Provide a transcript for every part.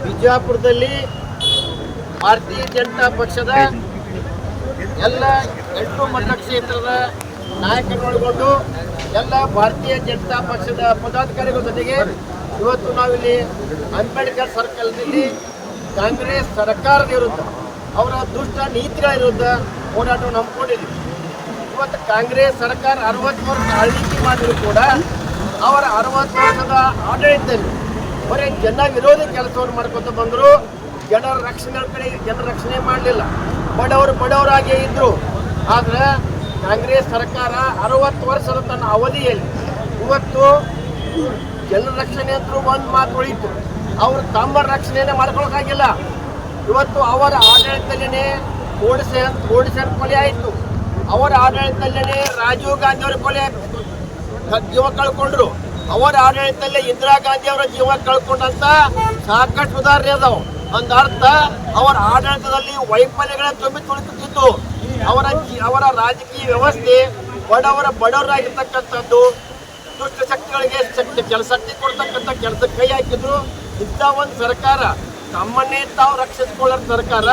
ಬಿಜಾಪುರದಲ್ಲಿ ಭಾರತೀಯ ಜನತಾ ಪಕ್ಷದ ಎಲ್ಲ 8 ಮತಕ್ಷೇತ್ರದ ನಾಯಕರನ್ನೊಳಗೊಂಡು ಎಲ್ಲ ಭಾರತೀಯ ಜನತಾ ಪಕ್ಷದ ಪದಾಧಿಕಾರಿಗಳ ಜೊತೆಗೆ ಇವತ್ತು ನಾವಿಲ್ಲಿ ಅಂಬೇಡ್ಕರ್ ಸರ್ಕಲ್ನಲ್ಲಿ ಕಾಂಗ್ರೆಸ್ ಸರ್ಕಾರದ ವಿರುದ್ಧ ಅವರ ದುಷ್ಟ ನೀತಿಗಳ ವಿರುದ್ಧ ಹೋರಾಟವನ್ನು ಹಮ್ಮಿಕೊಂಡಿದ್ದೀವಿ. ಇವತ್ತು ಕಾಂಗ್ರೆಸ್ ಸರ್ಕಾರ 60 ವರ್ಷ ಆಳ್ವಿಕೆ ಮಾಡಿದ್ರು ಕೂಡ ಅವರ 60 ವರ್ಷದ ಆಡಳಿತದಲ್ಲಿ ಬರೀ ಜನ ವಿರೋಧಿ ಕೆಲಸವನ್ನು ಮಾಡ್ಕೊತ ಬಂದರು. ಜನರ ರಕ್ಷಣೆ ಮಾಡಲಿಲ್ಲ. ಬಡವರಾಗೇ ಇದ್ದರು. ಆದರೆ ಕಾಂಗ್ರೆಸ್ ಸರ್ಕಾರ 60 ವರ್ಷದ ತನ್ನ ಅವಧಿಯಲ್ಲಿ ಇವತ್ತು ಜನರ ರಕ್ಷಣೆ ಅಂತೂ ಒಂದು ಮಾತು ಉಳಿತು. ಅವರು ತಮ್ಮ ರಕ್ಷಣೆಯನ್ನು ಮಾಡ್ಕೊಳಕ್ಕಾಗಿಲ್ಲ. ಇವತ್ತು ಅವರ ಆಡಳಿತದಲ್ಲೇ ಗೋಡ್ಸೆ ಕೊಲೆ ಆಯಿತು. ಅವರ ಆಡಳಿತದಲ್ಲೇ ರಾಜೀವ್ ಗಾಂಧಿ ಅವರ ಕೊಲೆ ಜೀವ ಕಳ್ಕೊಂಡ್ರು. ಅವರ ಆಡಳಿತದಲ್ಲೇ ಇಂದಿರಾ ಗಾಂಧಿ ಅವರ ಜೀವ ಕಳ್ಕೊಂಡಂತ ಸಾಕಷ್ಟು ಉದಾಹರಣೆ ಅದಾವ. ಒಂದು ಅರ್ಥ ಅವರ ಆಡಳಿತದಲ್ಲಿ ವೈಫಲ್ಯಗಳ ತುಂಬಿ ತುಳುಕುತ್ತಿತ್ತು. ಅವರ ರಾಜಕೀಯ ವ್ಯವಸ್ಥೆ ಬಡವರಾಗಿರ್ತಕ್ಕಂಥದ್ದು, ದುಷ್ಟ ಶಕ್ತಿಗಳಿಗೆ ಶಕ್ತಿ ಕೊಡ್ತಕ್ಕಂಥ ಕೆಲಸಕ್ಕೆ ಕೈ ಹಾಕಿದ್ರು. ಇಂಥ ಒಂದು ಸರ್ಕಾರ, ತಮ್ಮನ್ನೇ ತಾವು ರಕ್ಷಿಸಿಕೊಳ್ಳೋ ಸರ್ಕಾರ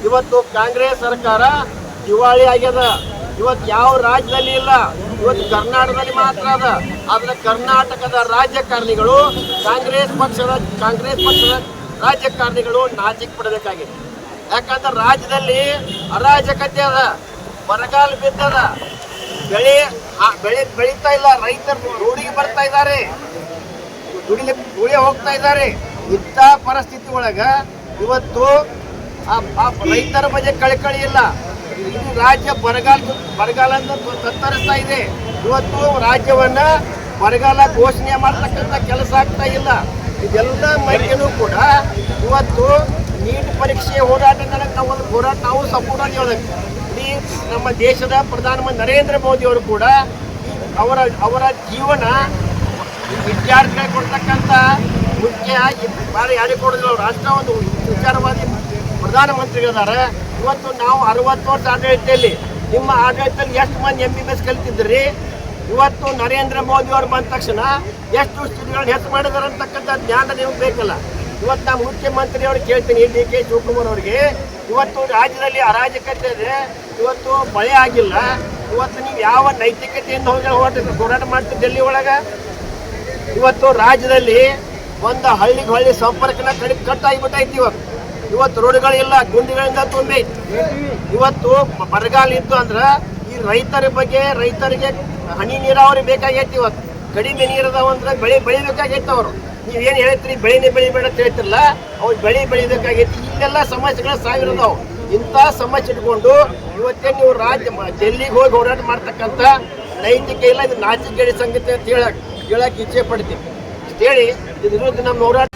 ಇವತ್ತು ಕಾಂಗ್ರೆಸ್ ಸರ್ಕಾರ ದಿವಾಳಿ ಆಗ್ಯದ. ಇವತ್ತು ಯಾವ ರಾಜ್ಯದಲ್ಲಿ ಇಲ್ಲ, ಇವತ್ತು ಕರ್ನಾಟಕದಲ್ಲಿ ಮಾತ್ರ ಅದ. ಆದರೆ ಕರ್ನಾಟಕದ ರಾಜಕಾರಣಿಗಳು ಕಾಂಗ್ರೆಸ್ ಪಕ್ಷದ ರಾಜಕಾರಣಿಗಳು ನಾಚಿಕೆ ಪಡಬೇಕಾಗಿದೆ. ಯಾಕಂದ್ರೆ ರಾಜ್ಯದಲ್ಲಿ ಅರಾಜಕತೆ ಅದ, ಬರಗಾಲ ಬಿದ್ದದ, ಬೆಳೆ ಬೆಳೀತಾ ಇಲ್ಲ. ರೈತರು ರೋಡಿಗೆ ಬರ್ತಾ ಇದ್ದಾರೆ, ದುಡಿಯ ಹೋಗ್ತಾ ಇದ್ದಾರೆ. ಇಂಥ ಪರಿಸ್ಥಿತಿ ಒಳಗ ಇವತ್ತು ಆ ರೈತರ ಬಗ್ಗೆ ಕಳಕಳಿ ಇಲ್ಲ. ಇದು ರಾಜ್ಯ ಬರಗಾಲ ತತ್ತರಿಸ್ತಾ ಇದೆ. ಇವತ್ತು ರಾಜ್ಯವನ್ನ ಬರಗಾಲ ಘೋಷಣೆ ಮಾಡ್ತಕ್ಕಂಥ ಕೆಲಸ ಆಗ್ತಾ ಇಲ್ಲ. ಇದೆಲ್ಲ ಮಧ್ಯೆನೂ ಕೂಡ ಇವತ್ತು ನೀಟ್ ಪರೀಕ್ಷೆ ಹೋರಾಟ ನಾವು ಸಂಪೂರ್ಣ ಹೇಳಬೇಕು. ಇಡೀ ನಮ್ಮ ದೇಶದ ಪ್ರಧಾನಮಂತ್ರಿ ನರೇಂದ್ರ ಮೋದಿ ಅವರು ಕೂಡ ಅವರ ಜೀವನ ವಿದ್ಯಾರ್ಥಿಗಳಿಗೆ ಕೊಡ್ತಕ್ಕಂಥ ಮುಖ್ಯ ಬಾರಿ ಯಾರಿಗೆ ಕೊಡೋದಿಲ್ಲ. ರಾಷ್ಟ್ರ ಒಂದು ವಿಚಾರವಾದಿ ಪ್ರಧಾನಮಂತ್ರಿಗಳಿದ್ದಾರೆ. ಇವತ್ತು ನಾವು 60 ವರ್ಷ ಆಡಳಿತದಲ್ಲಿ, ನಿಮ್ಮ ಆಡಳಿತದಲ್ಲಿ ಎಷ್ಟು ಮಂದಿ MBBS ಕಲಿತಿದ್ರಿ? ಇವತ್ತು ನರೇಂದ್ರ ಮೋದಿ ಅವರು ಬಂದ ತಕ್ಷಣ ಎಷ್ಟು ಸ್ಥಿತಿಗಳನ್ನ ಹೆಚ್ಚು ಮಾಡಿದಾರೆ ಅಂತಕ್ಕಂಥ ಜ್ಞಾನ ನಿಮ್ಗೆ ಬೇಕಲ್ಲ. ಇವತ್ತು ನಾನು ಮುಖ್ಯಮಂತ್ರಿ ಅವ್ರಿಗೆ ಕೇಳ್ತೀನಿ, DK ಶಿವಕುಮಾರ್ ಅವರಿಗೆ, ಇವತ್ತು ರಾಜ್ಯದಲ್ಲಿ ಅರಾಜಕತೆ ಇದೆ, ಇವತ್ತು ಮಳೆ ಆಗಿಲ್ಲ. ಇವತ್ತು ನೀವು ಯಾವ ನೈತಿಕತೆಯಿಂದ ಹೋರಾಟ ಮಾಡ್ತೀವಿ ಡೆಲ್ಲಿ ಒಳಗೆ? ಇವತ್ತು ರಾಜ್ಯದಲ್ಲಿ ಒಂದು ಹಳ್ಳಿ ಸಂಪರ್ಕನ ಕಟ್ಟಾಗಿಬಿಟ್ಟೈತಿ. ಇವತ್ತು ರೋಡ್ಗಳಿಲ್ಲ, ಗುಂಡಿಗಳಿಂದ ತುಂಬೈತಿ. ಇವತ್ತು ಬರಗಾಲ ಇತ್ತು ಅಂದ್ರೆ ಈ ರೈತರಿಗೆ ಹನಿ ನೀರಾವರಿ ಬೇಕಾಗೈತಿ. ಇವತ್ತು ಕಡಿಮೆ ನೀರದಾವ ಅಂದ್ರೆ ಬೆಳಿಬೇಕಾಗೈತಿ. ಅವರು ನೀವೇನು ಹೇಳ್ತೀರಿ, ಬೆಳಿಬೇಡ ಅಂತ ಹೇಳ್ತಿರಲ್ಲ, ಅವ್ರು ಬೆಳಿಬೇಕಾಗೈತಿ. ಇಲ್ಲೆಲ್ಲ ಸಮಸ್ಯೆಗಳು ಸಾವಿರದಾವ. ಇಂಥ ಸಮಸ್ಯೆ ಇಟ್ಕೊಂಡು ಇವತ್ತೇ ನೀವು ಡೆಲ್ಲಿಗೆ ಹೋಗಿ ಹೋರಾಟ ಮಾಡ್ತಕ್ಕಂಥ ನೈತಿಕ ಇಲ್ಲ. ಇದು ನಾಚಿಕೆಗೇಡಿ ಸಂಗತಿ ಅಂತ ಹೇಳಕ್ಕೆ ಇಚ್ಛೆ ಪಡ್ತೀವಿ. ಹೇಳಿ ಇದ್ರ ವಿರುದ್ಧ ನಮ್ಮ ಹೋರಾಟ